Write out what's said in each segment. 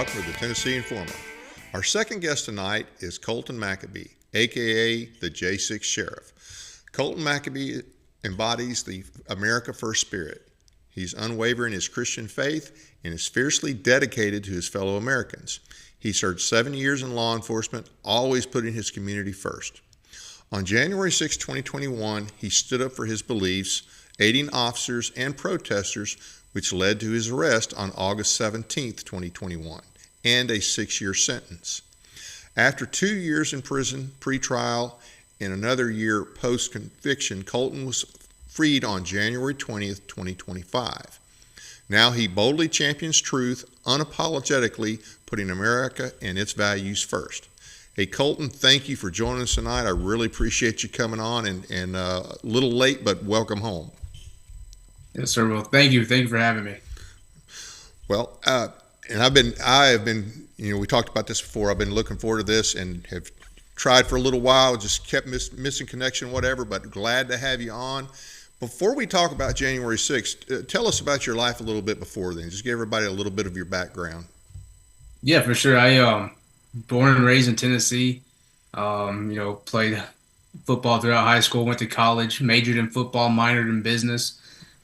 welcome to the Tennessee Informer. Our second guest tonight is Colton McAbee, aka the J6 Sheriff. Colton McAbee embodies the America First spirit. He's unwavering in his Christian faith and is fiercely dedicated to his fellow Americans. He served 7 years in law enforcement, always putting his community first. On January 6, 2021, he stood up for his beliefs, aiding officers and protesters, which led to his arrest on August 17, 2021, and a 6-year sentence. After 2 years in prison, pre-trial, and another year post-conviction, Colton was freed on January 20th, 2025. Now he boldly champions truth, unapologetically putting America and its values first. Hey, Colton, thank you for joining us tonight. I really appreciate you coming on, and a little late, but welcome home. Yes, sir. Well, thank you. Thank you for having me. Well, and I have been, we talked about this before. I've been looking forward to this and have tried for a little while, just kept missing connection, whatever, but glad to have you on. Before we talk about January 6th, tell us about your life a little bit before then. Just give everybody a little bit of your background. Yeah, for sure. I born and raised in Tennessee. Played football throughout high school, went to college, majored in football, minored in business.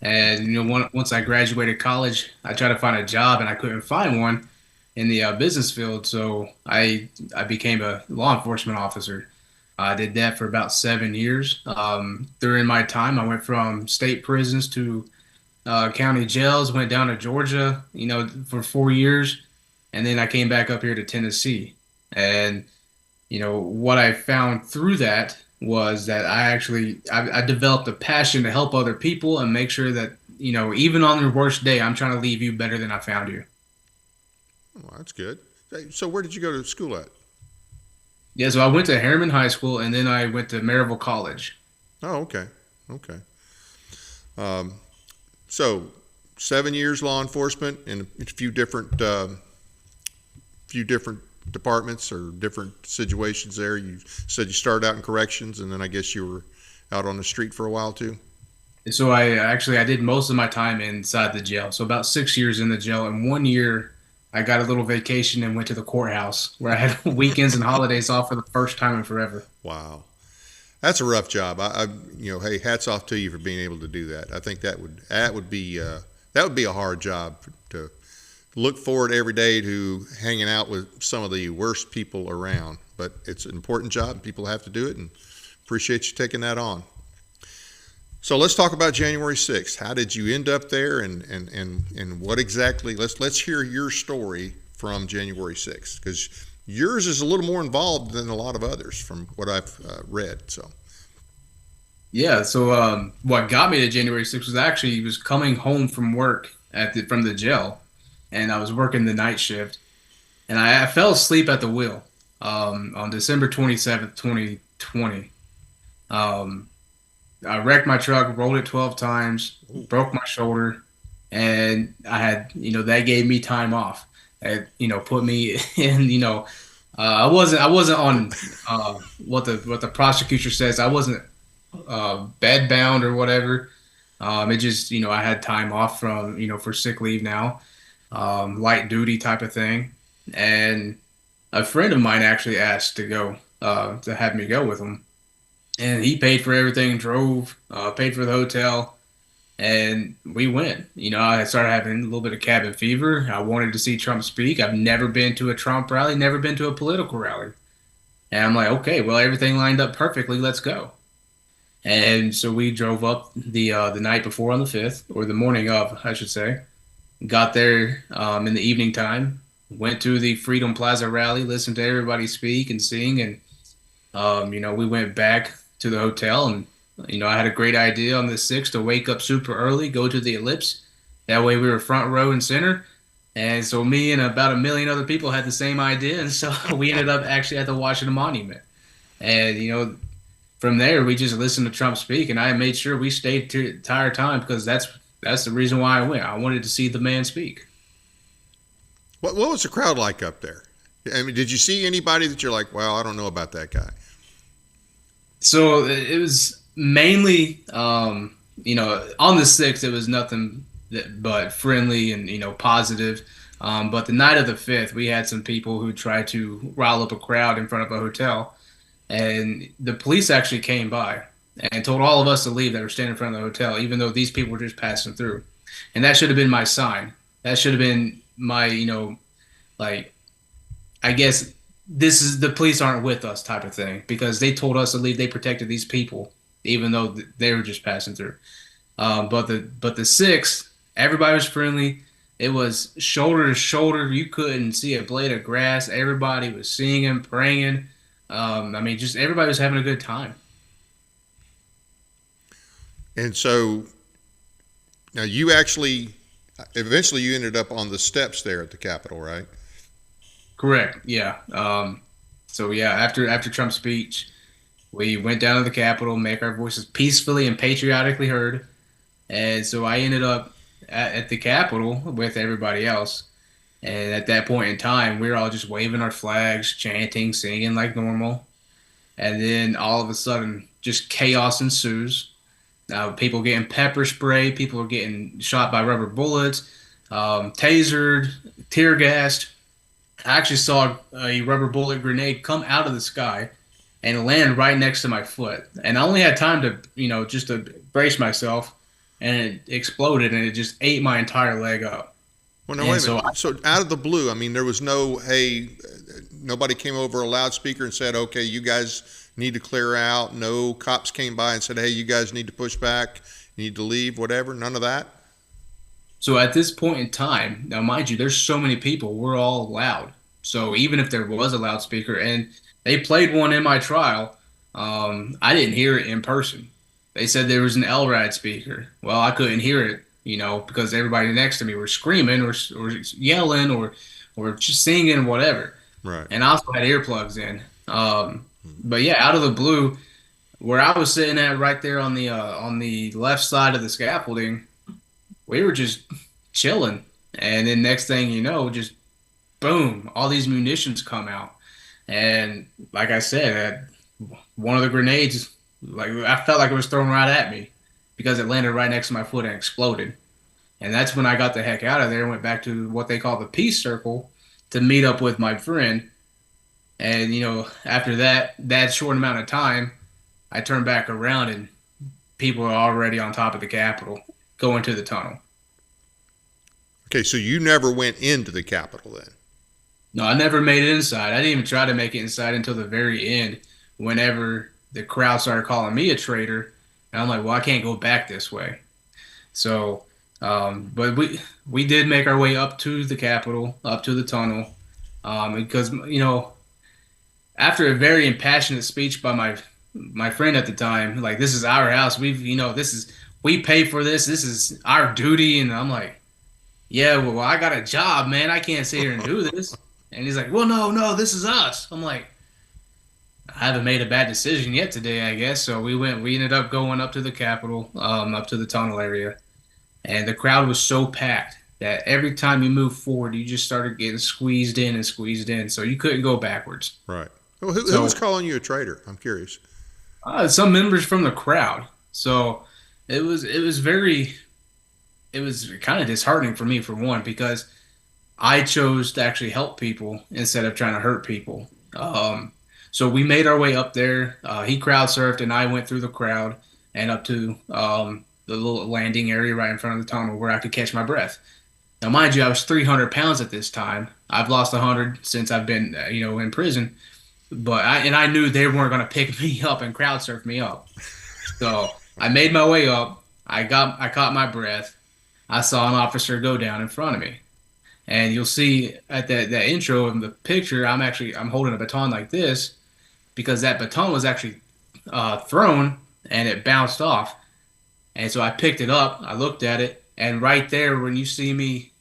And, once I graduated college, I tried to find a job and I couldn't find one in the business field. So I became a law enforcement officer. I did that for about 7 years. During my time, I went from state prisons to county jails, went down to Georgia, for 4 years. And then I came back up here to Tennessee. And, what I found through that was that I developed a passion to help other people and make sure that, even on your worst day, I'm trying to leave you better than I found you. Well, that's good. So where did you go to school at? Yeah, so I went to Harriman High School and then I went to Maryville College. Oh, okay. So 7 years law enforcement in a few different departments or different situations there. You said you started out in corrections, and then I guess you were out on the street for a while too. So I did most of my time inside the jail. So about 6 years in the jail, and 1 year I got a little vacation and went to the courthouse where I had weekends and holidays off for the first time in forever. Wow. That's a rough job. Hey, hats off to you for being able to do that. I think that would be a hard job to look forward every day to hanging out with some of the worst people around. But it's an important job, and people have to do it, and appreciate you taking that on. So let's talk about January 6th. How did you end up there, and what exactly? Let's hear your story from January 6th, because yours is a little more involved than a lot of others from what I've read. So. Yeah. So what got me to January 6th was actually was coming home from work from the jail. And I was working the night shift, and I fell asleep at the wheel on December 27th, 2020. I wrecked my truck, rolled it 12 times, broke my shoulder, and I had, that gave me time off. It, put me in, I wasn't on what the prosecutor says. I wasn't bed bound or whatever. It just, I had time off from, for sick leave now. Light duty type of thing. And a friend of mine actually asked to go, to have me go with him. And he paid for everything, drove, paid for the hotel, and we went. I started having a little bit of cabin fever. I wanted to see Trump speak. I've never been to a Trump rally, never been to a political rally. And I'm like, okay, well, everything lined up perfectly. Let's go. And so we drove up the night before on the 5th, or the morning of, I should say. Got there in the evening time, went to the Freedom Plaza rally, listened to everybody speak and sing, and, we went back to the hotel, and, I had a great idea on the 6th to wake up super early, go to the Ellipse. That way we were front row and center. And so me and about 1 million other people had the same idea, and so we ended up actually at the Washington Monument. And, from there, we just listened to Trump speak, and I made sure we stayed the entire time because that's the reason why I went. I wanted to see the man speak. What was the crowd like up there? I mean, did you see anybody that you're like, well, I don't know about that guy? So it was mainly, on the 6th, it was nothing but friendly and, positive. But the night of the 5th, we had some people who tried to rile up a crowd in front of a hotel, and the police actually came by and told all of us to leave that were standing in front of the hotel, even though these people were just passing through. And that should have been my sign. That should have been my, like, I guess this is the police aren't with us type of thing because they told us to leave. They protected these people, even though they were just passing through. But the 6th, everybody was friendly. It was shoulder to shoulder. You couldn't see a blade of grass. Everybody was singing, praying. I mean, just everybody was having a good time. And so now you actually, eventually you ended up on the steps there at the Capitol, right? Correct. Yeah. So yeah, after Trump's speech, we went down to the Capitol, make our voices peacefully and patriotically heard. And so I ended up at the Capitol with everybody else. And at that point in time, we were all just waving our flags, chanting, singing like normal. And then all of a sudden, just chaos ensues. People getting pepper spray, people are getting shot by rubber bullets, tasered, tear gassed. I actually saw a rubber bullet grenade come out of the sky and land right next to my foot. And I only had time to, just to brace myself, and it exploded and it just ate my entire leg up. Well, no, wait a minute. So out of the blue, I mean, there was no, hey, nobody came over a loudspeaker and said, okay, you guys need to clear out. No cops came by and said, hey, you guys need to push back, you need to leave, whatever. None of that. So at this point in time, now mind you, there's so many people, we're all loud. So even if there was a loudspeaker, and they played one in my trial, I didn't hear it in person. They said there was an LRAD speaker. Well, I couldn't hear it, because everybody next to me were screaming or yelling or just singing, whatever. Right. And I also had earplugs in. But yeah, out of the blue, where I was sitting at right there on the left side of the scaffolding, we were just chilling. And then next thing you know, just boom, all these munitions come out. And like I said, one of the grenades, like I felt like it was thrown right at me because it landed right next to my foot and exploded. And that's when I got the heck out of there and went back to what they call the peace circle to meet up with my friend. And, after that short amount of time, I turned back around and people are already on top of the Capitol going to the tunnel. Okay, so you never went into the Capitol then? No, I never made it inside. I didn't even try to make it inside until the very end whenever the crowd started calling me a traitor. And I'm like, well, I can't go back this way. So, but we did make our way up to the Capitol, up to the tunnel, because, after a very impassionate speech by my friend at the time, like, this is our house. We pay for this. This is our duty. And I'm like, yeah, well, I got a job, man. I can't sit here and do this. And he's like, well, no, this is us. I'm like, I haven't made a bad decision yet today, I guess. So we ended up going up to the Capitol, up to the tunnel area. And the crowd was so packed that every time you moved forward, you just started getting squeezed in and squeezed in. So you couldn't go backwards. Right. Well, who was calling you a traitor? I'm curious. Some members from the crowd. So it was kind of disheartening for me, for one, because I chose to actually help people instead of trying to hurt people. So we made our way up there. He crowd surfed, and I went through the crowd and up to the little landing area right in front of the tunnel where I could catch my breath. Now, mind you, I was 300 pounds at this time. I've lost 100 since I've been, in prison. But I knew they weren't going to pick me up and crowd surf me up. So I made my way up. I caught my breath. I saw an officer go down in front of me. And you'll see at that intro in the picture, I'm holding a baton like this because that baton was actually thrown and it bounced off. And so I picked it up, I looked at it, and right there when you see me,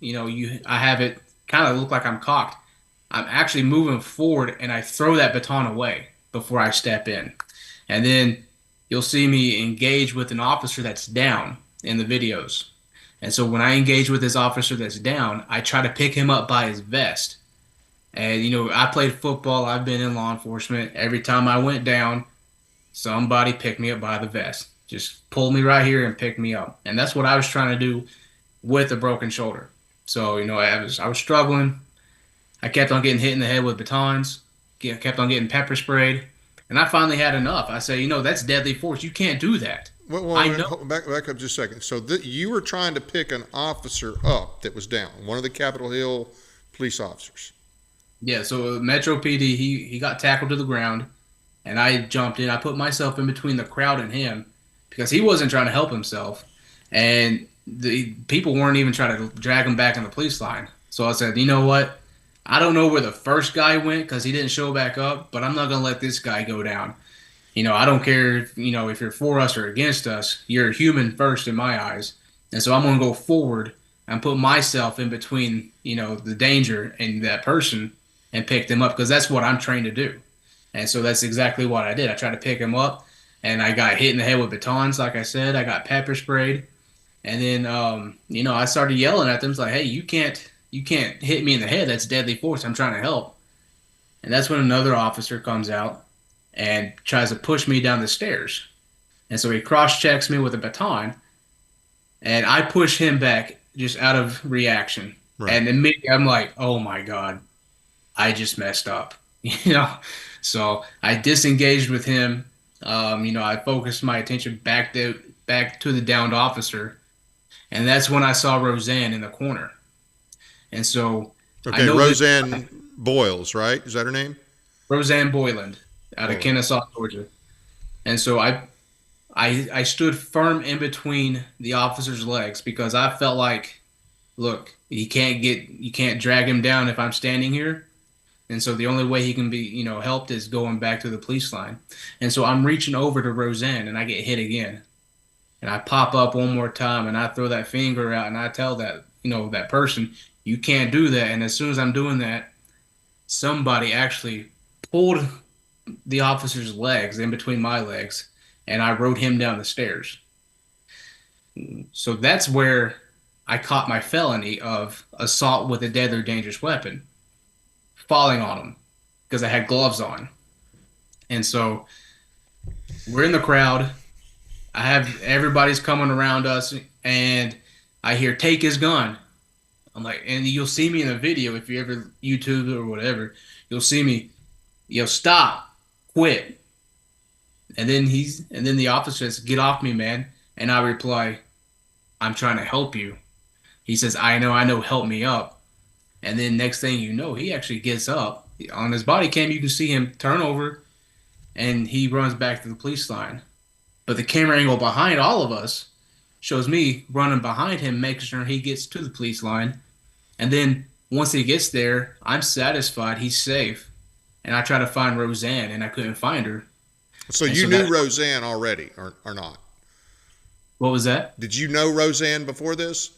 I have it kind of look like I'm cocked. I'm actually moving forward and I throw that baton away before I step in. And then you'll see me engage with an officer that's down in the videos. And so when I engage with this officer that's down, I try to pick him up by his vest. And, I played football. I've been in law enforcement. Every time I went down, somebody picked me up by the vest. Just pulled me right here and picked me up. And that's what I was trying to do with a broken shoulder. So, I was struggling. I kept on getting hit in the head with batons, kept on getting pepper sprayed, and I finally had enough. I said, that's deadly force. You can't do that. I know. Back up just a second. So you were trying to pick an officer up that was down, one of the Capitol Hill police officers. Yeah, so Metro PD, he got tackled to the ground, and I jumped in. I put myself in between the crowd and him because he wasn't trying to help himself, and the people weren't even trying to drag him back in the police line. So I said, you know what? I don't know where the first guy went because he didn't show back up, but I'm not going to let this guy go down. I don't care if you're for us or against us. You're a human first in my eyes. And so I'm going to go forward and put myself in between, the danger and that person and pick them up because that's what I'm trained to do. And so that's exactly what I did. I tried to pick him up and I got hit in the head with batons. Like I said, I got pepper sprayed. And then, I started yelling at them. It's like, hey, you can't hit me in the head. That's deadly force. I'm trying to help. And that's when another officer comes out and tries to push me down the stairs. And so he cross-checks me with a baton, and I push him back just out of reaction. Right. And immediately I'm like, oh my God, I just messed up. So I disengaged with him. I focused my attention back to the downed officer, and that's when I saw Roseanne in the corner. And so okay, Roseanne Boyles, right? Is that her name? Roseanne Boyland out of Kennesaw, Georgia. And so I stood firm in between the officer's legs because I felt like, look, you can't drag him down if I'm standing here. And so the only way he can be, helped is going back to the police line. And so I'm reaching over to Roseanne and I get hit again. And I pop up one more time and I throw that finger out and I tell that, that person, you can't do that. And as soon as I'm doing that, somebody actually pulled the officer's legs in between my legs and I rode him down the stairs. So that's where I caught my felony of assault with a deadly or dangerous weapon, falling on him because I had gloves on. And so we're in the crowd. Everybody's coming around us and I hear, take his gun. I'm like, and you'll see me in the video if you ever YouTube or whatever, you'll see me, stop. Quit. And then the officer says, get off me, man. And I reply, I'm trying to help you. He says, I know, help me up. And then next thing you know, he actually gets up. On his body cam, you can see him turn over and he runs back to the police line. But the camera angle behind all of us shows me running behind him, making sure he gets to the police line. And then once he gets there, I'm satisfied he's safe. And I tried to find Roseanne, and I couldn't find her. So you knew Roseanne already, or not? What was that? Did you know Roseanne before this?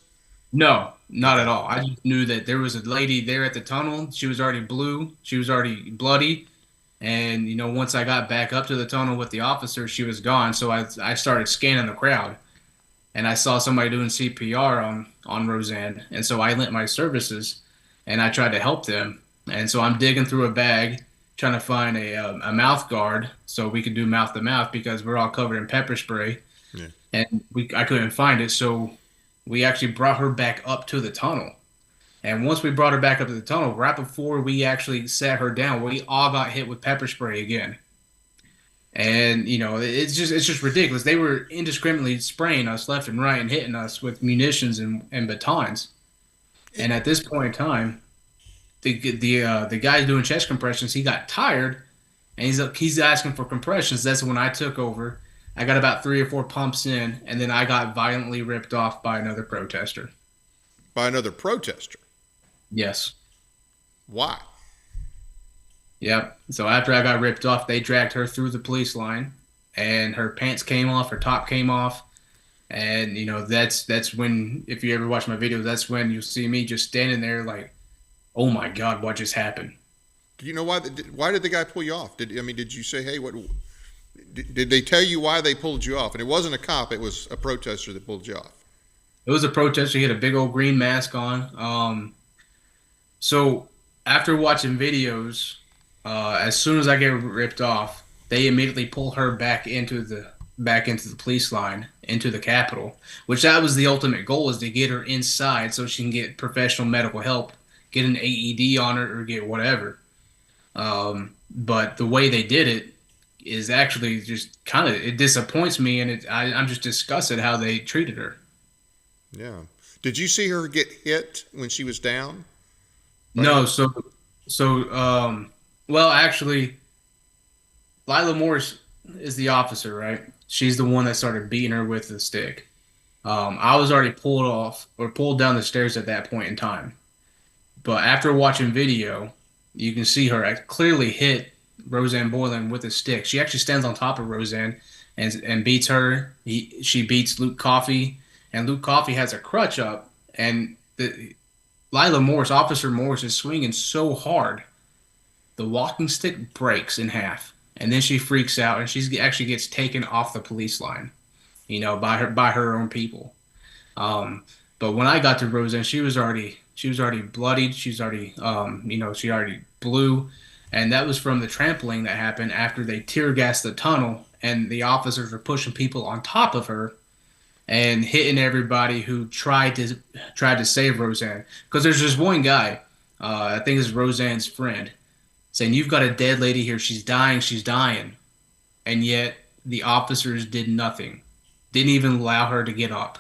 No, not at all. I just knew that there was a lady there at the tunnel. She was already blue. She was already bloody. And, once I got back up to the tunnel with the officer, she was gone. So I started scanning the crowd. And I saw somebody doing CPR on Roseanne. And so I lent my services, and I tried to help them. And so I'm digging through a bag, trying to find a mouth guard so we could do mouth to mouth because we're all covered in pepper spray. Yeah. And I couldn't find it. So we actually brought her back up to the tunnel. And once we brought her back up to the tunnel, right before we actually sat her down, we all got hit with pepper spray again. And, it's just ridiculous. They were indiscriminately spraying us left and right and hitting us with munitions and batons. And at this point in time, the guy doing chest compressions, he got tired, and he's asking for compressions. That's when I took over. I got about 3 or 4 pumps in, and then I got violently ripped off by another protester. By another protester? Yes. Why? Yep. So after I got ripped off, they dragged her through the police line, and her pants came off, her top came off, and that's when, if you ever watch my videos, that's when you'll see me just standing there like, oh my God, what just happened? Do you know why did the guy pull you off? Did you say, hey, what? Did they tell you why they pulled you off? And it wasn't a cop; it was a protester that pulled you off. It was a protester. He had a big old green mask on. So after watching videos, as soon as I get ripped off, they immediately pull her back into back into the police line, into the Capitol, which that was the ultimate goal, is to get her inside so she can get professional medical help, get an AED on her, or get whatever. But the way they did it is actually just kind of, it disappoints me, and I'm just disgusted how they treated her. Yeah. Did you see her get hit when she was down? No, so well, actually, Lila Morris is the officer, right? She's the one that started beating her with the stick. I was already pulled down the stairs at that point in time. But after watching video, you can see her clearly hit Roseanne Boylan with a stick. She actually stands on top of Roseanne and beats her. She beats Luke Coffey, and Luke Coffey has a crutch up, and Lila Morris, Officer Morris, is swinging so hard, the walking stick breaks in half, and then she freaks out, and she actually gets taken off the police line, by her own people. But when I got to Roseanne, she was already bloodied. She's already she already blew, and that was from the trampling that happened after they tear gassed the tunnel, and the officers were pushing people on top of her and hitting everybody who tried to save Roseanne. Because there's this one guy, I think it's Roseanne's friend, saying, "You've got a dead lady here. She's dying. She's dying," and yet the officers did nothing. Didn't even allow her to get up.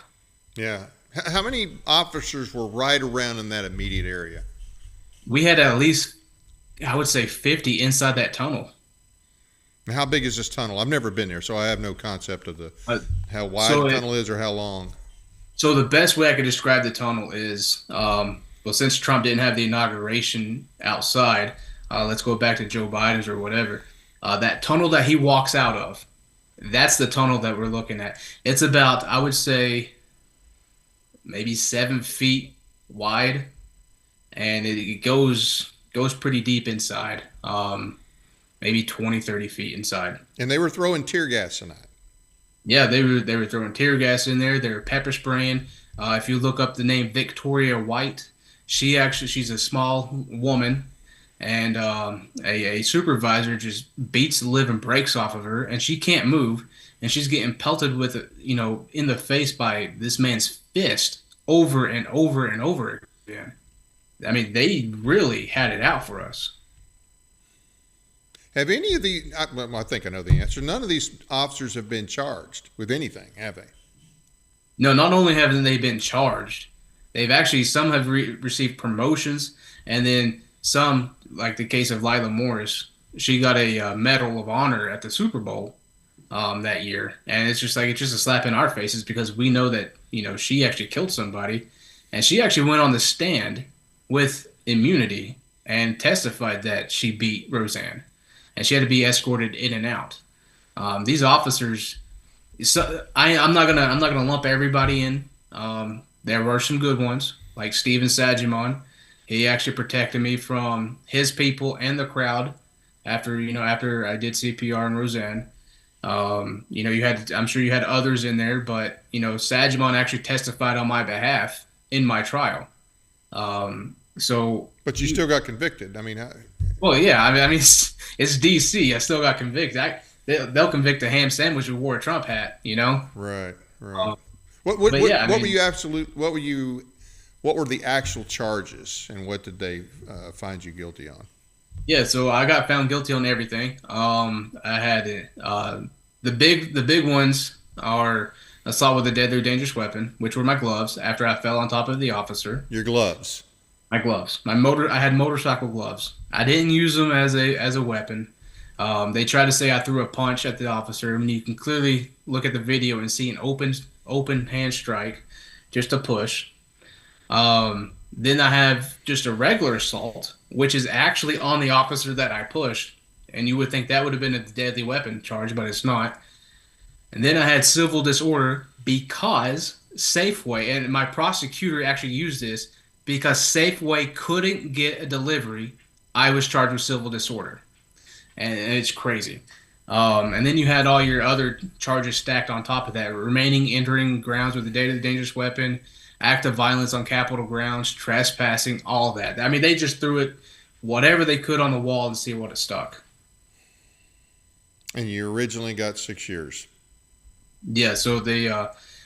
Yeah. How many officers were right around in that immediate area? We had at least, I would say, 50 inside that tunnel. How big is this tunnel? I've never been there, so I have no concept of how wide the tunnel is or how long. So the best way I could describe the tunnel is, well, since Trump didn't have the inauguration outside, let's go back to Joe Biden's or whatever. That tunnel that he walks out of, that's the tunnel that we're looking at. It's about, I would say, maybe 7 feet wide, and it goes pretty deep inside. Maybe 20, 30 feet inside. And they were throwing tear gas tonight. Yeah, they were throwing tear gas in there. They were pepper spraying. If you look up the name Victoria White, she's a small woman, and a supervisor just beats the living brakes off of her, and she can't move, and she's getting pelted with in the face by this man's fist over and over and over again. I mean, they really had it out for us. Have any of the, well, I think I know the answer, none of these officers have been charged with anything, have they? No, not only have they been charged, they've actually, some have received promotions, and then some, like the case of Lila Morris, she got a Medal of Honor at the Super Bowl that year. And it's just a slap in our faces, because we know that, she actually killed somebody, and she actually went on the stand with immunity and testified that she beat Roseanne, and she had to be escorted in and out. These officers, I'm not gonna lump everybody in. There were some good ones, like Steven Sajimon. He actually protected me from his people and the crowd after I did CPR on Roseanne. I'm sure you had others in there, but Sajimon actually testified on my behalf in my trial. But you still got convicted. I mean, well, yeah. I mean, it's DC. I still got convicted. They'll convict a ham sandwich who wore a Trump hat. Right. What were the actual charges, and what did they find you guilty on? Yeah, so I got found guilty on everything. I had the big ones are assault with a deadly or dangerous weapon, which were my gloves after I fell on top of the officer. Your gloves. My gloves. I had motorcycle gloves. I didn't use them as a weapon. They tried to say I threw a punch at the officer. I mean, you can clearly look at the video and see an open hand strike, just a push. Then I have just a regular assault, which is actually on the officer that I pushed. And you would think that would have been a deadly weapon charge, but it's not. And then I had civil disorder because Safeway, and my prosecutor actually used this, because Safeway couldn't get a delivery, I was charged with civil disorder. And it's crazy. And then you had all your other charges stacked on top of that. Remaining entering grounds with a deadly dangerous weapon, act of violence on Capitol grounds, trespassing, all that. I mean, they just threw it whatever they could on the wall to see what it stuck. And you originally got 6 years. Yeah, so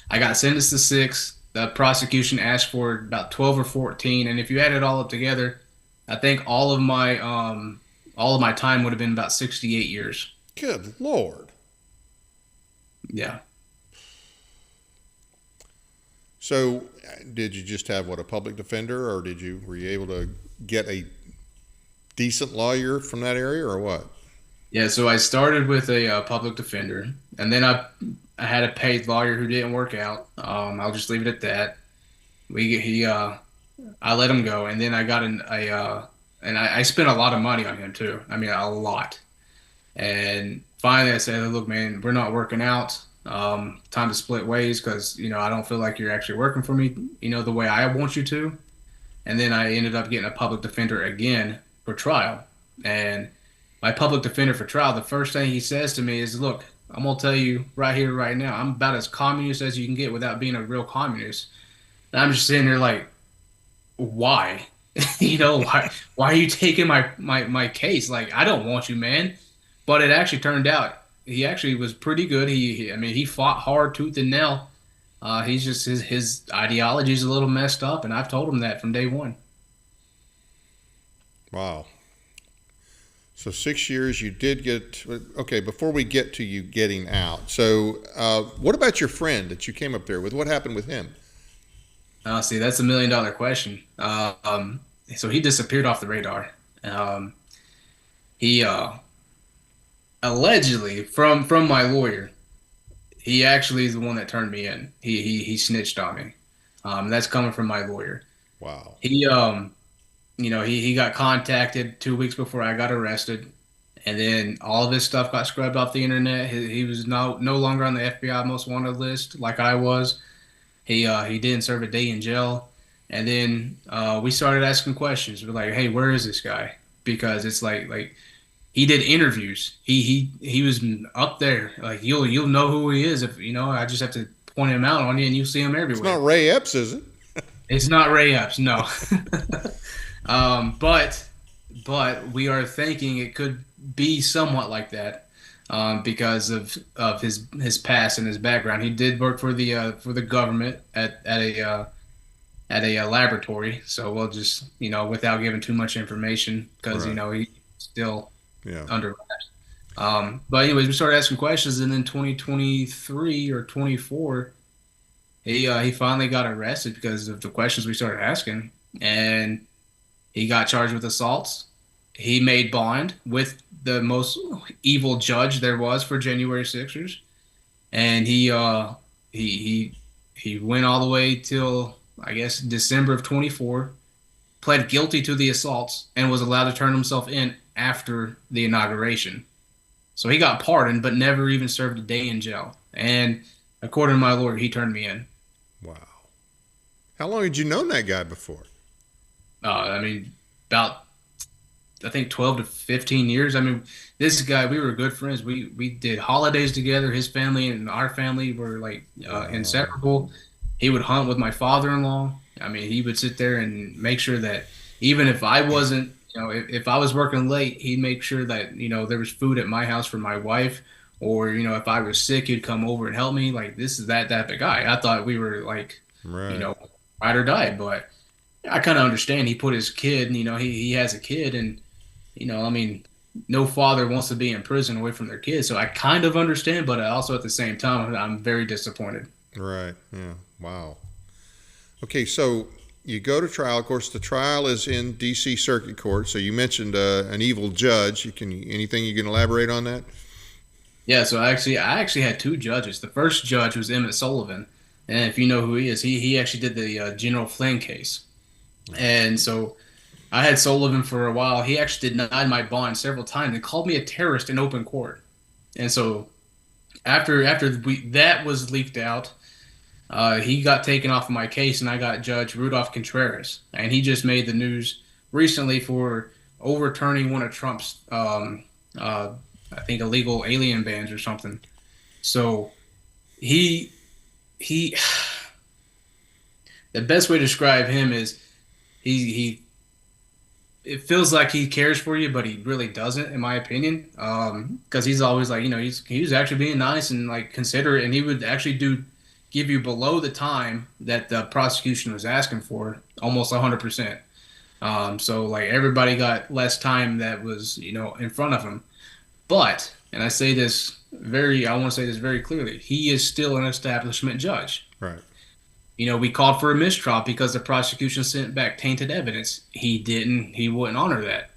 I got sentenced to 6. The prosecution asked for about 12 or 14, and if you add it all up together, I think all of my time would have been about 68 years. Good Lord. Yeah. So, did you just have what, a public defender, or were you able to get a decent lawyer from that area, or what? Yeah, so I started with a public defender, and then I had a paid lawyer who didn't work out. I'll just leave it at that. We he I let him go, and then I got and I spent a lot of money on him too. I mean, a lot. And finally, I said, "Look, man, we're not working out. Time to split ways because I don't feel like you're actually working for me, the way I want you to." And then I ended up getting a public defender again for trial. And my public defender for trial, the first thing he says to me is, "Look, I'm gonna tell you right here, right now, I'm about as communist as you can get without being a real communist." And I'm just sitting there like, why? Why are you taking my case? Like, I don't want you, man. But it actually turned out he actually was pretty good. I mean, he fought hard, tooth and nail. He's just his ideology is a little messed up, and I've told him that from day one. Wow. So 6 years, you did get. Okay, before we get to you getting out, so what about your friend that you came up there with? What happened with him? See, that's $1 million question. So he disappeared off the radar. He allegedly, from my lawyer, he actually is the one that turned me in. He snitched on me. That's coming from my lawyer. Wow. He got contacted 2 weeks before I got arrested, and then all of his stuff got scrubbed off the internet. He was no longer on the FBI most wanted list like I was. He didn't serve a day in jail, and then we started asking questions. We're like, "Hey, where is this guy?" Because it's like he did interviews. He was up there. Like you'll know who he is if I just have to point him out on you, and you'll see him It's everywhere. not Ray Epps, is it? It's not Ray Epps, no. But we are thinking it could be somewhat like that because of his past and his background. He did work for the government at a laboratory, so we'll just without giving too much information because Right. he's still Yeah. under wraps. But anyways, we started asking questions, and then 2023 or 24, he finally got arrested because of the questions we started asking, and he got charged with assaults. He made bond with the most evil judge there was for January 6'ers, and he went all the way till I guess December of 24, pled guilty to the assaults, and was allowed to turn himself in after the inauguration. So he got pardoned, but never even served a day in jail. And according to my lawyer, he turned me in. Wow. How long had you known that guy before? I mean, about I think 12 to 15 years. I mean, this guy, we were good friends. We did holidays together. His family and our family were like Wow. inseparable. He would hunt with my father-in-law. I mean, he would sit there and make sure that even if I wasn't, if I was working late, he'd make sure that, there was food at my house for my wife. Or, if I was sick, he'd come over and help me. Like, this is that type of guy. I thought we were like, you Right. know, ride or die. But I kind of understand. He put his kid, he has a kid, and I mean, no father wants to be in prison away from their kids. So I kind of understand, but also at the same time, I'm very disappointed. Right. Yeah. Wow. Okay. So you go to trial. Of course, the trial is in D.C. Circuit Court. So you mentioned an evil judge. Anything you can elaborate on that? Yeah, so I actually had two judges. The first judge was Emmett Sullivan, and if you know who he is, he actually did the General Flynn case. And so I had Sullivan for a while. He actually denied my bond several times and called me a terrorist in open court. And so after that was leaked out, he got taken off of my case, and I got Judge Rudolph Contreras, and he just made the news recently for overturning one of Trump's, uh, I think, illegal alien bans or something. So he he, the best way to describe him is he it feels like he cares for you, but he really doesn't, in my opinion. Because he's always like, he was actually being nice and like considerate, and he would actually give you below the time that the prosecution was asking for, almost 100%. So like everybody got less time that was, in front of him. But, and I want to say this very clearly, he is still an establishment judge. Right. We called for a mistrial because the prosecution sent back tainted evidence. He wouldn't honor that.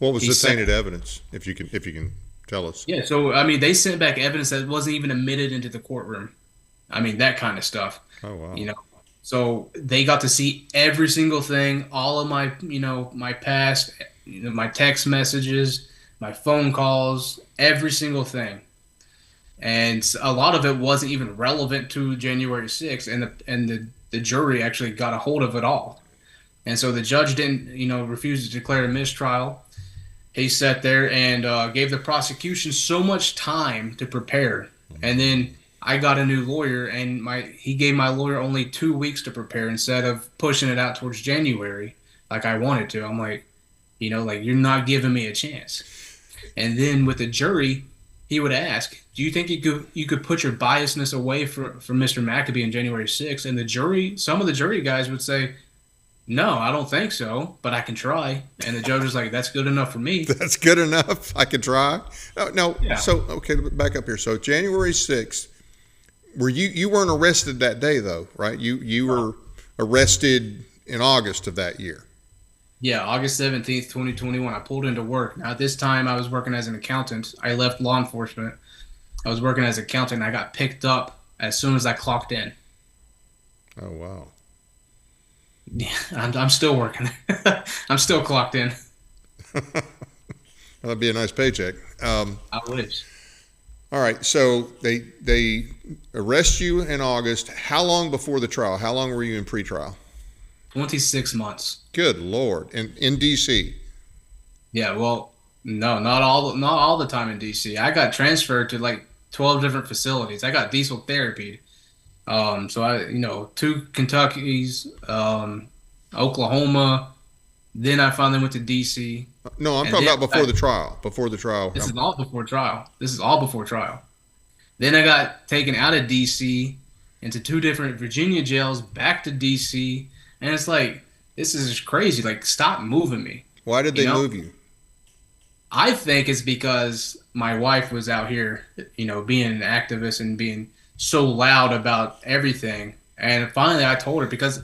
What was the tainted evidence, if you can tell us? Yeah, so I mean, they sent back evidence that wasn't even admitted into the courtroom. I mean, that kind of stuff. Oh wow. So they got to see every single thing, all of my, my past, my text messages, my phone calls, every single thing. And a lot of it wasn't even relevant to January 6th, and the jury actually got a hold of it all. And so the judge didn't, refuse to declare a mistrial. He sat there and gave the prosecution so much time to prepare. And then I got a new lawyer, and he gave my lawyer only 2 weeks to prepare instead of pushing it out towards January like I wanted to. I'm like, like, you're not giving me a chance. And then with the jury, he would ask, do you think you could put your biasness away from Mr. McAbee on January 6th? And some of the jury guys would say, no, I don't think so, but I can try. And the judge was like, that's good enough for me. That's good enough. I can try. No. Yeah. So, okay, back up here. So January 6th, you weren't arrested that day though, right? You were arrested in August of that year. Yeah, August 17th, 2021. I pulled into work. Now, at this time, I was working as an accountant. I left law enforcement. I was working as an accountant, and I got picked up as soon as I clocked in. Oh, wow. Yeah, I'm still working. I'm still clocked in. That'd be a nice paycheck. I wish. All right, so they arrest you in August. How long before the trial? How long were you in pretrial? 26 months. Good Lord. In D.C.? Yeah, well, no, not all the time in D.C. I got transferred to like 12 different facilities. I got diesel therapied. So I, 2 Kentuckys, Oklahoma. Then I finally went to D.C. No, I'm talking about before the trial. Before the trial. This is all before trial. Then I got taken out of D.C. into 2 different Virginia jails, back to D.C. And it's like, this is just crazy. Like, stop moving me. Why did they move you? I think it's because my wife was out here, being an activist and being so loud about everything. And finally I told her, because,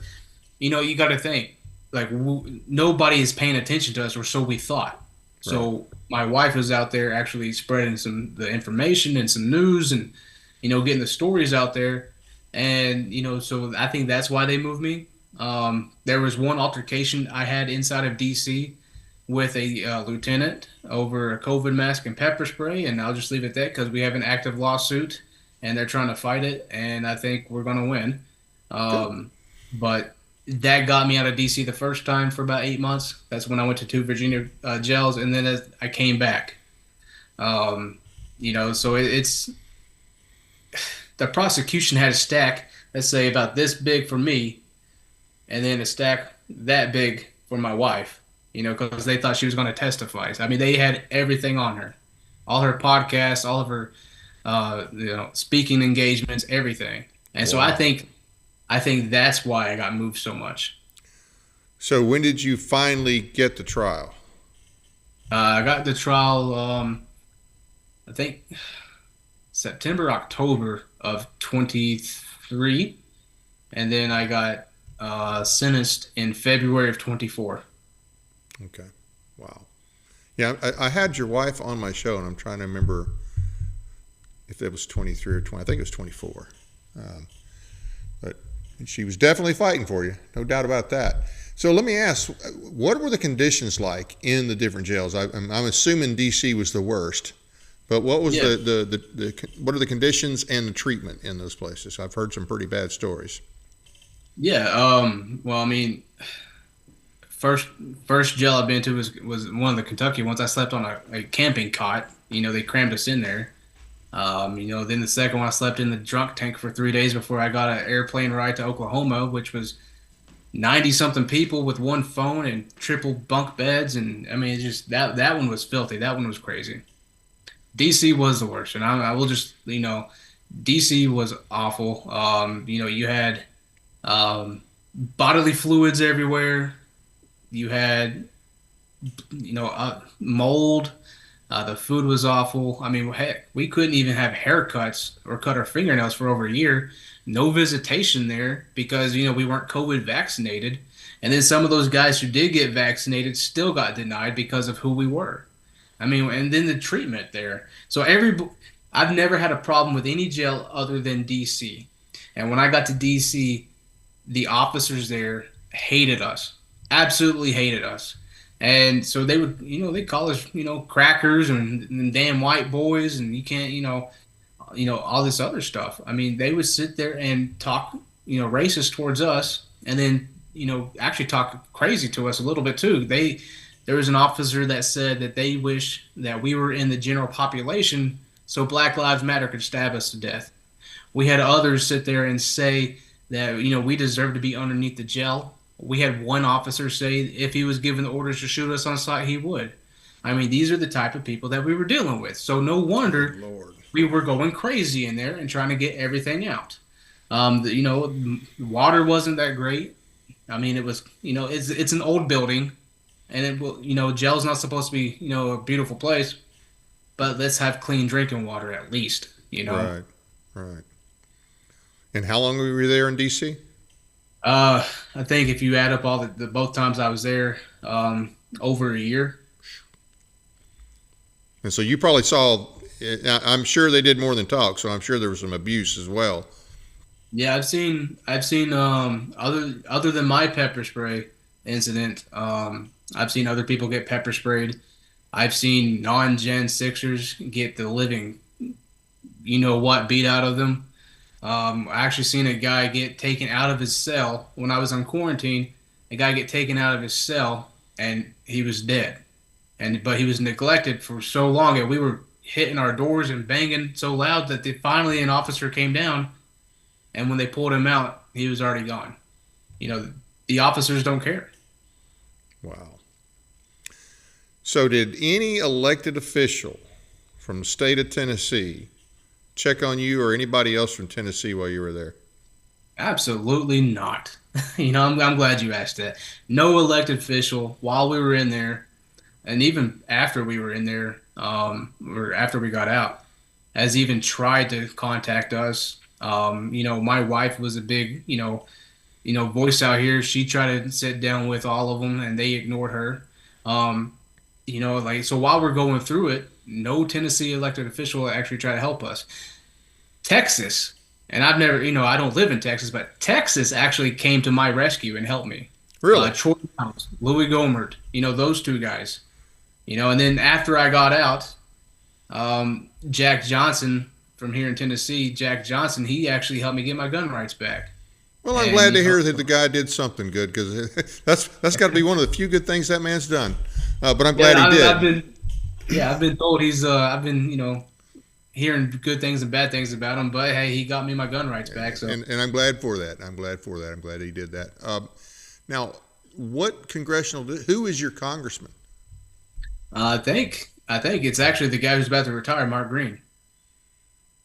you got to think, like, nobody is paying attention to us, or so we thought. Right. So my wife was out there actually spreading the information and some news and, getting the stories out there. And, so I think that's why they moved me. There was one altercation I had inside of D.C. with a lieutenant over a COVID mask and pepper spray, and I'll just leave it at that because we have an active lawsuit, and they're trying to fight it, and I think we're going to win. But that got me out of D.C. the first time for about 8 months. That's when I went to 2 Virginia jails, and then I came back. So it's the prosecution had a stack, let's say, about this big for me, and then a stack that big for my wife, because they thought she was going to testify. So, I mean, they had everything on her, all her podcasts, all of her, speaking engagements, everything. And so I think that's why I got moved so much. So when did you finally get the trial? I got the trial, I think September, October of 23. And then I got sentenced in February of 24. Okay. Wow. Yeah, I had your wife on my show, and I'm trying to remember if it was 23 or 20. I think it was 24. But she was definitely fighting for you, no doubt about that. So let me ask, what were the conditions like in the different jails? I'm assuming D.C. was the worst, but what was what are the conditions and the treatment in those places? I've heard some pretty bad stories. Yeah. Well, I mean, first jail I've been to was one of the Kentucky ones. I slept on a camping cot. They crammed us in there. Then the second one I slept in the drunk tank for 3 days before I got an airplane ride to Oklahoma, which was 90 something people with one phone and triple bunk beds. And I mean, it's just that one was filthy. That one was crazy. DC was the worst. And I will just, DC was awful. You had bodily fluids everywhere. You had, mold. The food was awful. I mean, heck, we couldn't even have haircuts or cut our fingernails for over a year. No visitation there because, we weren't COVID vaccinated. And then some of those guys who did get vaccinated still got denied because of who we were. I mean, and then the treatment there. So I've never had a problem with any jail other than DC. And when I got to DC, the officers there hated us, absolutely hated us. And so they would, they call us, crackers and damn white boys, and you can't, all this other stuff. I mean, they would sit there and talk, racist towards us, and then, actually talk crazy to us a little bit too. There was an officer that said that they wish that we were in the general population so Black Lives Matter could stab us to death. We had others sit there and say that, we deserve to be underneath the jail. We had one officer say if he was given the orders to shoot us on sight, he would. I mean, these are the type of people that we were dealing with. So no wonder we were going crazy in there and trying to get everything out. Water wasn't that great. I mean, it was, it's an old building, and it will, jail's not supposed to be, a beautiful place, but let's have clean drinking water at least, Right. And how long were you there in DC? I think if you add up all the both times I was there, over a year. And so you probably saw, I'm sure they did more than talk, so I'm sure there was some abuse as well. Yeah, I've seen other than my pepper spray incident, I've seen other people get pepper sprayed. I've seen non-Gen 6'ers get the living, what beat out of them. I actually seen a guy get taken out of his cell when I was on quarantine. A guy get taken out of his cell and he was dead. But he was neglected for so long, and we were hitting our doors and banging so loud that finally an officer came down, and when they pulled him out, he was already gone. The officers don't care. Wow. So did any elected official from the state of Tennessee check on you or anybody else from Tennessee while you were there? Absolutely not. I'm glad you asked that. No elected official while we were in there, and even after we were in there, or after we got out, has even tried to contact us. My wife was a big, voice out here. She tried to sit down with all of them, and they ignored her. So while we're going through it, no Tennessee elected official actually tried to help us. Texas, and I've never, I don't live in Texas, but Texas actually came to my rescue and helped me. Really? Troy Downs, Louis Gomert, those two guys. And then after I got out, Jack Johnson from here in Tennessee, Jack Johnson, he actually helped me get my gun rights back. Well, I'm glad to hear that the guy did something good, because that's got to be one of the few good things that man's done. But I'm glad he did. I've been told I've been, hearing good things and bad things about him, but hey, he got me my gun rights back. So, and I'm glad for that. I'm glad he did that. Now, who is your congressman? I think it's actually the guy who's about to retire, Mark Green.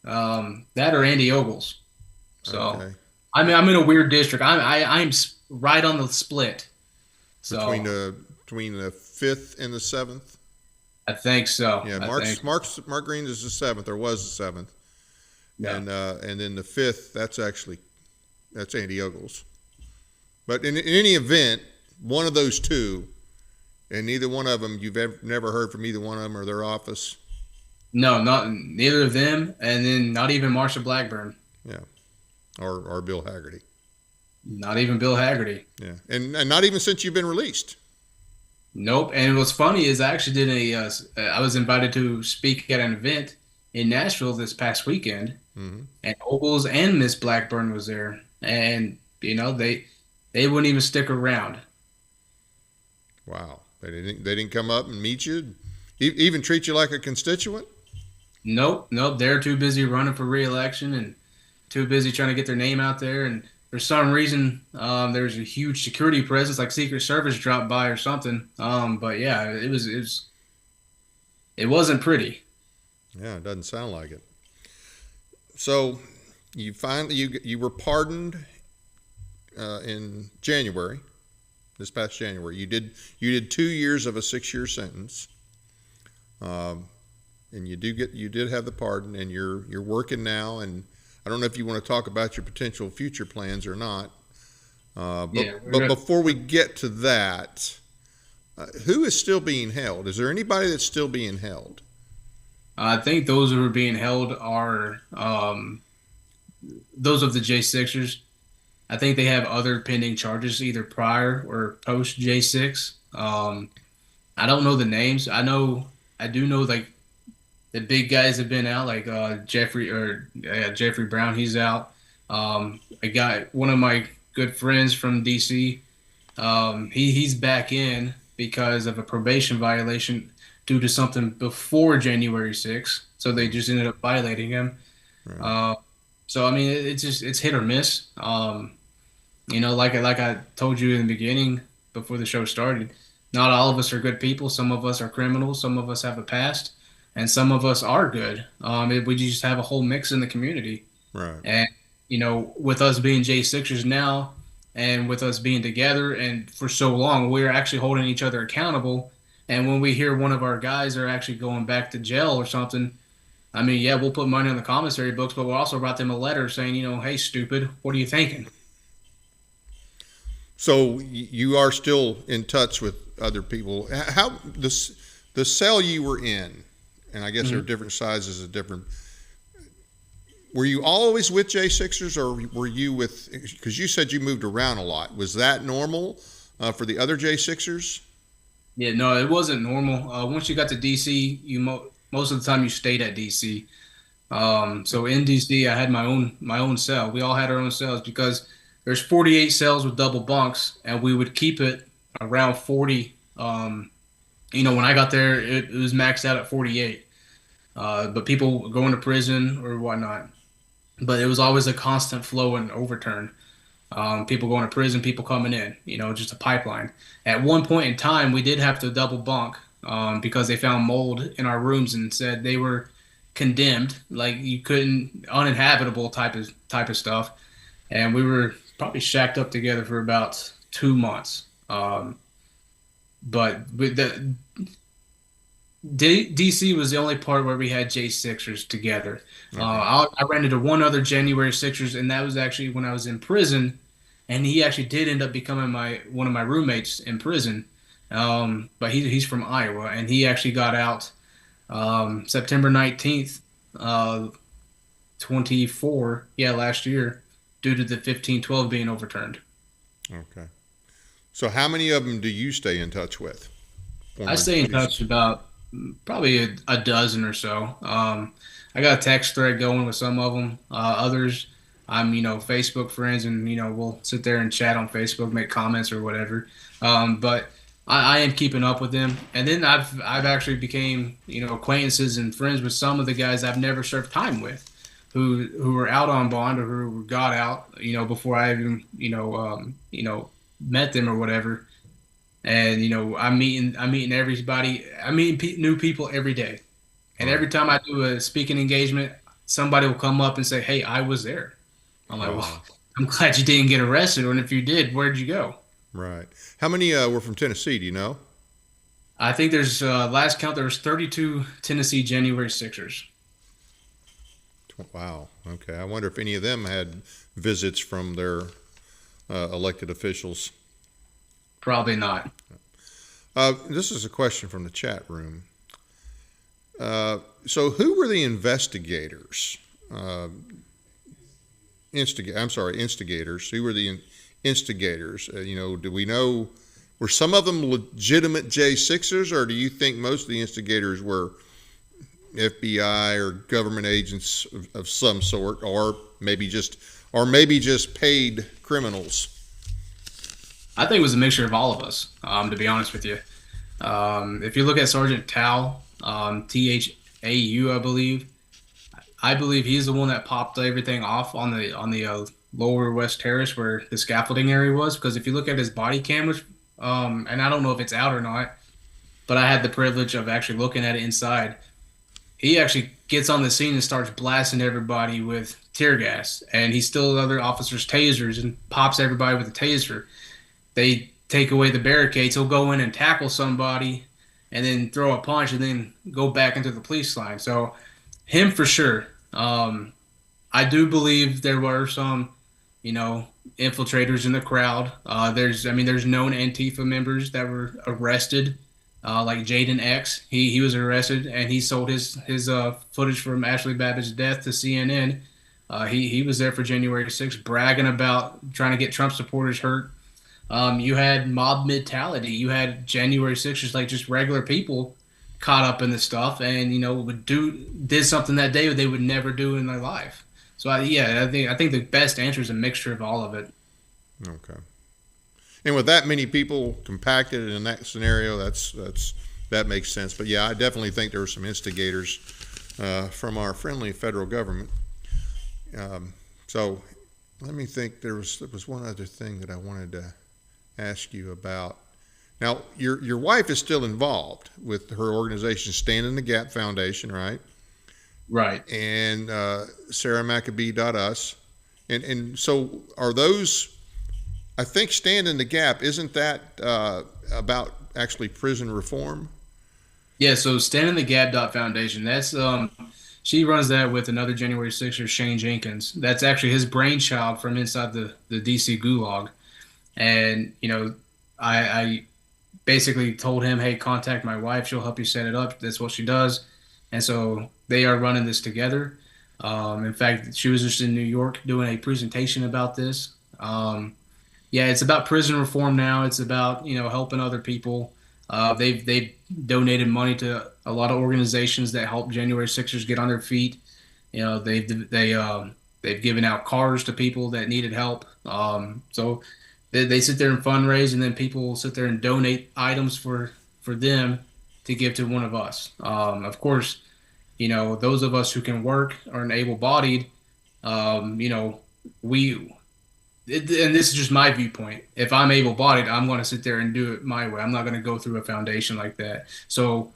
That or Andy Ogles. So, okay. I'm in a weird district. I'm right on the split. So between the 5th and the 7th. I think so. Yeah, Mark Green is the 7th, or was the 7th. Yeah. And then the 5th, that's Andy Ogles. But in any event, one of those two, and neither one of them, you've never heard from either one of them or their office? No, neither of them, and then not even Marsha Blackburn. Yeah, or Bill Haggerty. Not even Bill Haggerty. Yeah, and not even since you've been released. Nope. And what's funny is I actually did I was invited to speak at an event in Nashville this past weekend, mm-hmm. and Ogles and Miss Blackburn was there, and they wouldn't even stick around. Wow, they didn't come up and meet you, even treat you like a constituent. Nope. They're too busy running for re-election and too busy trying to get their name out there, and for some reason, there's a huge security presence, like Secret Service dropped by or something. But yeah, it wasn't pretty. Yeah, it doesn't sound like it. So you were pardoned in January, this past January. You did 2 years of a 6-year sentence, and you did have the pardon, and you're working now. And I don't know if you want to talk about your potential future plans or not. But before we get to that, who is still being held? Is there anybody that's still being held? I think those who are being held are those of the J6'ers. I think they have other pending charges, either prior or post J6. I don't know the names. I do know like the big guys have been out, like Jeffrey Brown. He's out. I got one of my good friends from DC. He's back in because of a probation violation due to something before January 6th. So they just ended up violating him. Right. So I mean, it's hit or miss. Like I told you in the beginning before the show started, not all of us are good people. Some of us are criminals. Some of us have a past, and some of us are good. We just have a whole mix in the community. Right. And with us being J6'ers now, and with us being together, and for so long, we're actually holding each other accountable. And when we hear one of our guys are actually going back to jail or something, I mean, yeah, we'll put money on the commissary books, but we'll also write them a letter saying, hey, stupid, what are you thinking? So you are still in touch with other people. How the cell you were in, and I guess there are different sizes of different. Were you always with J6'ers, or were you with? Because you said you moved around a lot. Was that normal for the other J6'ers? Yeah, no, it wasn't normal. Once you got to DC, most of the time you stayed at DC. So in DC, I had my own cell. We all had our own cells because there's 48 cells with double bunks, and we would keep it around 40. When I got there, it was maxed out at 48. But people going to prison or whatnot. But it was always a constant flow and overturn. People going to prison, people coming in, just a pipeline. At one point in time, we did have to double bunk because they found mold in our rooms and said they were condemned, like you couldn't, uninhabitable type of stuff. And we were probably shacked up together for about 2 months. But with DC was the only part where we had J6'ers together. Okay. I ran into one other January 6'ers, and that was actually when I was in prison, and he actually did end up becoming one of my roommates in prison. But he's from Iowa, and he actually got out September 19th, 24, last year, due to the 1512 being overturned. Okay. So how many of them do you stay in touch with? I stay in touch about probably a dozen or so. I got a text thread going with some of them. Others, I'm Facebook friends, and we'll sit there and chat on Facebook, make comments or whatever. But I am keeping up with them, and then I've actually became acquaintances and friends with some of the guys I've never served time with, who were out on bond or who got out before I even met them or whatever. And I'm meeting everybody. I'm meeting new people every day, and every time I do a speaking engagement, somebody will come up and say, "Hey, I was there." I'm like, "Well, I'm glad you didn't get arrested, and if you did, where'd you go?" Right. How many were from Tennessee? Do you know? I think there's last count there was 32 Tennessee January 6'ers. Wow. Okay. I wonder if any of them had visits from their elected officials. Probably not. This is a question from the chat room. So who were the investigators? Instigators. Who were the instigators? Do we know, were some of them legitimate J6'ers, or do you think most of the instigators were FBI or government agents of some sort, or maybe just paid criminals? I think it was a mixture of all of us, to be honest with you. If you look at Sergeant Tao, Thau, I believe, I believe he's the one that popped everything off on the lower west terrace where the scaffolding area was. Because if you look at his body cam, which and I don't know if it's out or not, but I had the privilege of actually looking at it inside. He actually gets on the scene and starts blasting everybody with tear gas, and he steals other officers' tasers and pops everybody with a taser. They take away the barricades. He'll go in and tackle somebody, and then throw a punch, and then go back into the police line. So him for sure. I do believe there were some, infiltrators in the crowd. There's known Antifa members that were arrested, like J6’r. He was arrested and he sold his footage from Ashley Babbitt's death to CNN. He was there for January 6th, bragging about trying to get Trump supporters hurt. You had mob mentality. You had January 6th, just regular people caught up in this stuff, and did something that day they would never do in their life. So I think the best answer is a mixture of all of it. Okay. And with that many people compacted in that scenario, that makes sense. But yeah, I definitely think there were some instigators from our friendly federal government. So let me think. There was one other thing that I wanted to ask you about. Now, your wife is still involved with her organization, Stand in the Gap Foundation, right? Right. And SarahMcAbee.us. And so are those, I think Stand in the Gap, isn't that about actually prison reform? Yeah, so Stand in the Gap Foundation, that's she runs that with another January 6th, Shane Jenkins. That's actually his brainchild from inside the DC gulag. And, I basically told him, hey, contact my wife. She'll help you set it up. That's what she does. And so they are running this together. In fact, she was just in New York doing a presentation about this. It's about prison reform now. It's about, helping other people. They've donated money to a lot of organizations that help January 6ers get on their feet. They've given out cars to people that needed help. So they sit there and fundraise, and then people will sit there and donate items for them to give to one of us. Of course, those of us who can work or are able-bodied, and this is just my viewpoint. If I'm able-bodied, I'm going to sit there and do it my way. I'm not going to go through a foundation like that. So,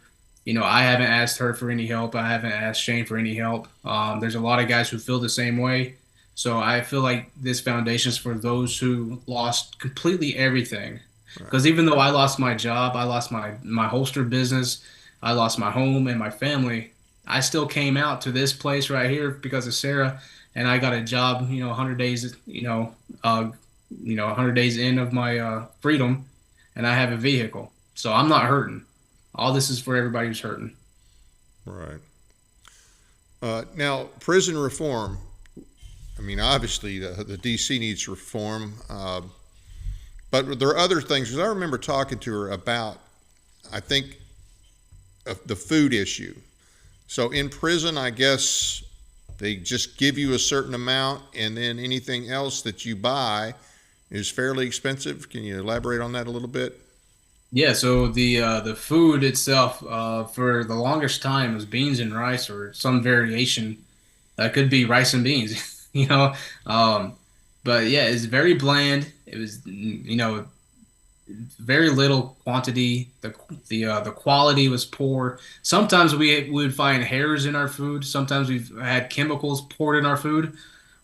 I haven't asked her for any help. I haven't asked Shane for any help. There's a lot of guys who feel the same way. So I feel like this foundation is for those who lost completely everything. Because even though I lost my job, I lost my holster business, I lost my home and my family, I still came out to this place right here because of Sarah, and I got a job, 100 days, 100 days in of my freedom, and I have a vehicle. So I'm not hurting. All this is for everybody who's hurting. Right. Now, prison reform. I mean, obviously, the DC needs reform, but there are other things. Because I remember talking to her about, I think, the food issue. So in prison, I guess they just give you a certain amount, and then anything else that you buy is fairly expensive. Can you elaborate on that a little bit? Yeah, so the food itself, for the longest time, was beans and rice or some variation. That could be rice and beans. But yeah, it's very bland. It was, very little quantity. The quality was poor. Sometimes we would find hairs in our food. Sometimes we've had chemicals poured in our food.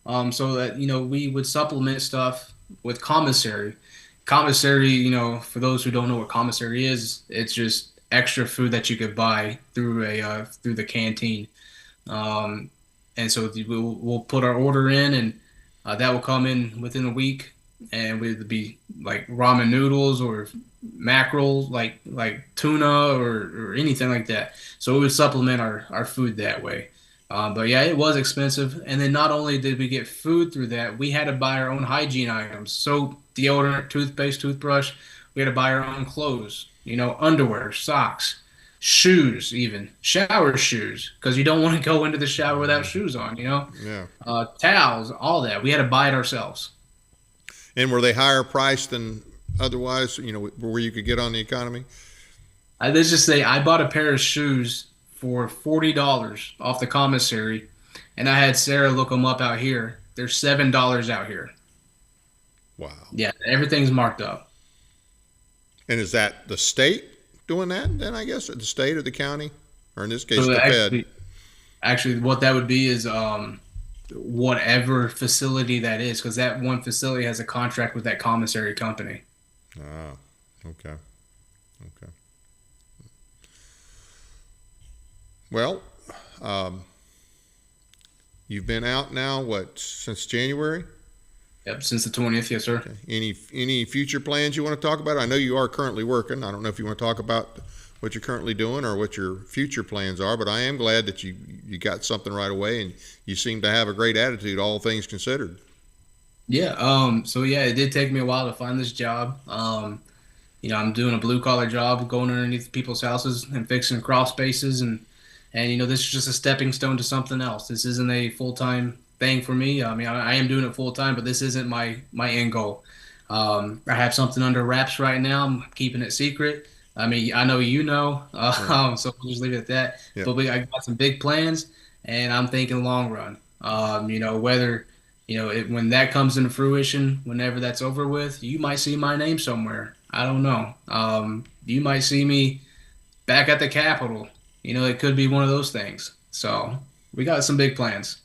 So that, we would supplement stuff with commissary. Commissary, for those who don't know what commissary is, it's just extra food that you could buy through the canteen. And so we'll put our order in, and that will come in within a week, and it would be like ramen noodles or mackerel, like tuna or anything like that. So we would supplement our food that way. But yeah, it was expensive. And then not only did we get food through that, we had to buy our own hygiene items. Soap, deodorant, toothpaste, toothbrush. We had to buy our own clothes, underwear, socks, shoes, even shower shoes, because you don't want to go into the shower without shoes on, Yeah. Towels, all that. We had to buy it ourselves. And were they higher priced than otherwise, where you could get on the economy? Let's just say I bought a pair of shoes for $40 off the commissary, and I had Sarah look them up out here. They're $7 out here. Wow. Yeah, everything's marked up. And is that the state doing that then, I guess, or the state or the county? Or in this case, So the Fed? actually, what that would be is whatever facility that is, because that one facility has a contract with that commissary company. Ah, okay. Okay. Well, you've been out now, what, since January? Yep, since the 20th, yes, sir. Okay. Any future plans you want to talk about? I know you are currently working. I don't know if you want to talk about what you're currently doing or what your future plans are, but I am glad that you got something right away, and you seem to have a great attitude, all things considered. Yeah, so yeah, it did take me a while to find this job. I'm doing a blue collar job, going underneath people's houses and fixing crawl spaces, and this is just a stepping stone to something else. This isn't a full time thing for me. I mean, I am doing it full time, but this isn't my end goal. I have something under wraps right now. I'm keeping it secret. I mean, I know so we'll just leave it at that. Yeah. But I got some big plans, and I'm thinking long run. Whether when that comes into fruition, whenever that's over with, you might see my name somewhere. I don't know. You might see me back at the Capitol. It could be one of those things. So we got some big plans.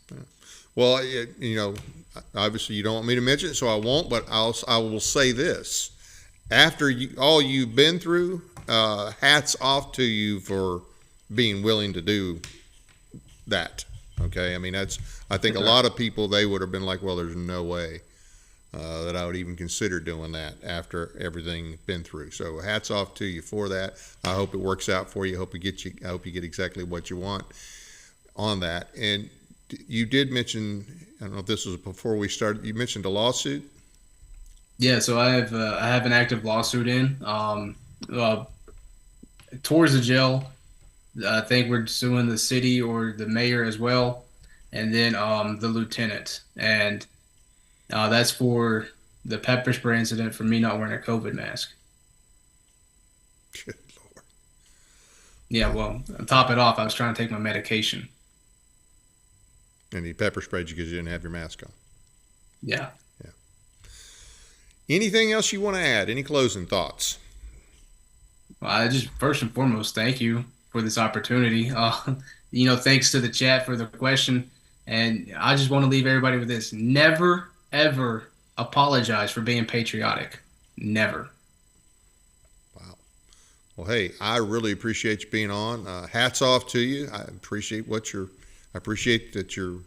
Well, obviously you don't want me to mention it, so I won't. But I will say this: after all you've been through, hats off to you for being willing to do that. Okay, I mean I think a lot of people, they would have been like, well, there's no way that I would even consider doing that after everything been through. So hats off to you for that. I hope it works out for you. I hope you get exactly what you want on that. And you did mention, I don't know if this was before we started, you mentioned a lawsuit. Yeah, so I have an active lawsuit in towards the jail. I think we're suing the city or the mayor as well, and then the lieutenant, and that's for the pepper spray incident for me not wearing a COVID mask. Good Lord. Yeah, well, to top it off, I was trying to take my medication. And he pepper sprayed you because you didn't have your mask on. Yeah. Yeah. Anything else you want to add? Any closing thoughts? Well, I just first and foremost, thank you for this opportunity. Thanks to the chat for the question. And I just want to leave everybody with this. Never, ever apologize for being patriotic. Never. Wow. Well, hey, I really appreciate you being on. Hats off to you. I appreciate that you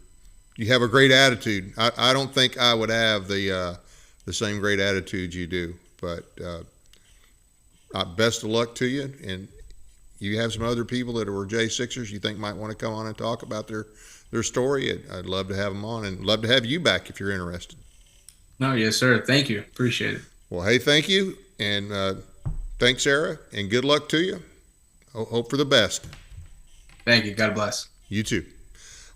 have a great attitude. I don't think I would have the same great attitude you do, but best of luck to you. And you have some other people that are J6'ers you think might want to come on and talk about their story. I'd love to have them on, and love to have you back if you're interested. No, yes, sir. Thank you. Appreciate it. Well, hey, thank you. And thanks, Sarah, and good luck to you. Hope for the best. Thank you. God bless. You too.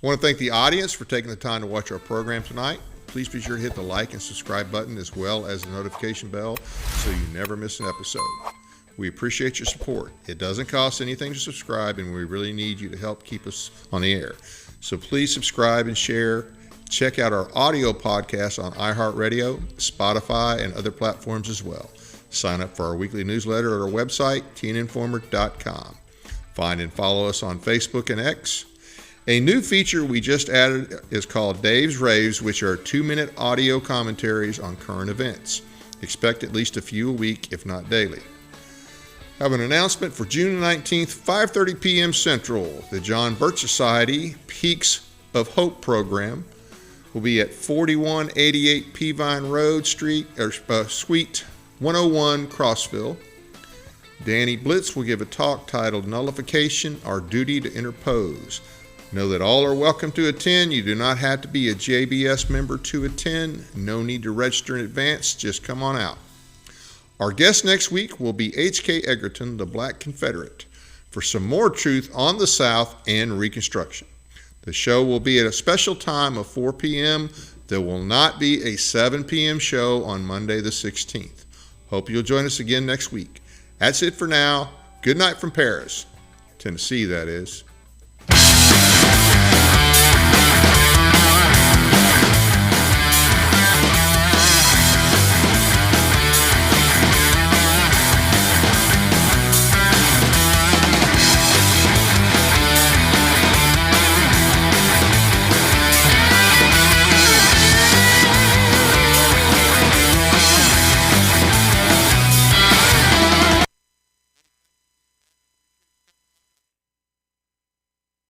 I want to thank the audience for taking the time to watch our program tonight. Please be sure to hit the like and subscribe button as well as the notification bell so you never miss an episode. We appreciate your support. It doesn't cost anything to subscribe, and we really need you to help keep us on the air. So please subscribe and share. Check out our audio podcast on iHeartRadio, Spotify, and other platforms as well. Sign up for our weekly newsletter at our website, tninformer.com. Find and follow us on Facebook and X. A new feature we just added is called Dave's Raves, which are 2-minute audio commentaries on current events. Expect at least a few a week, if not daily. I have an announcement for June 19th, 5:30 p.m. Central. The John Birch Society Peaks of Hope program will be at 4188 Peavine Road, Suite 101, Crossville. Danny Blitz will give a talk titled Nullification, Our Duty to Interpose. Know that all are welcome to attend. You do not have to be a JBS member to attend. No need to register in advance. Just come on out. Our guest next week will be H.K. Egerton, the Black Confederate, for some more truth on the South and Reconstruction. The show will be at a special time of 4 p.m. There will not be a 7 p.m. show on Monday the 16th. Hope you'll join us again next week. That's it for now. Good night from Paris, Tennessee, that is.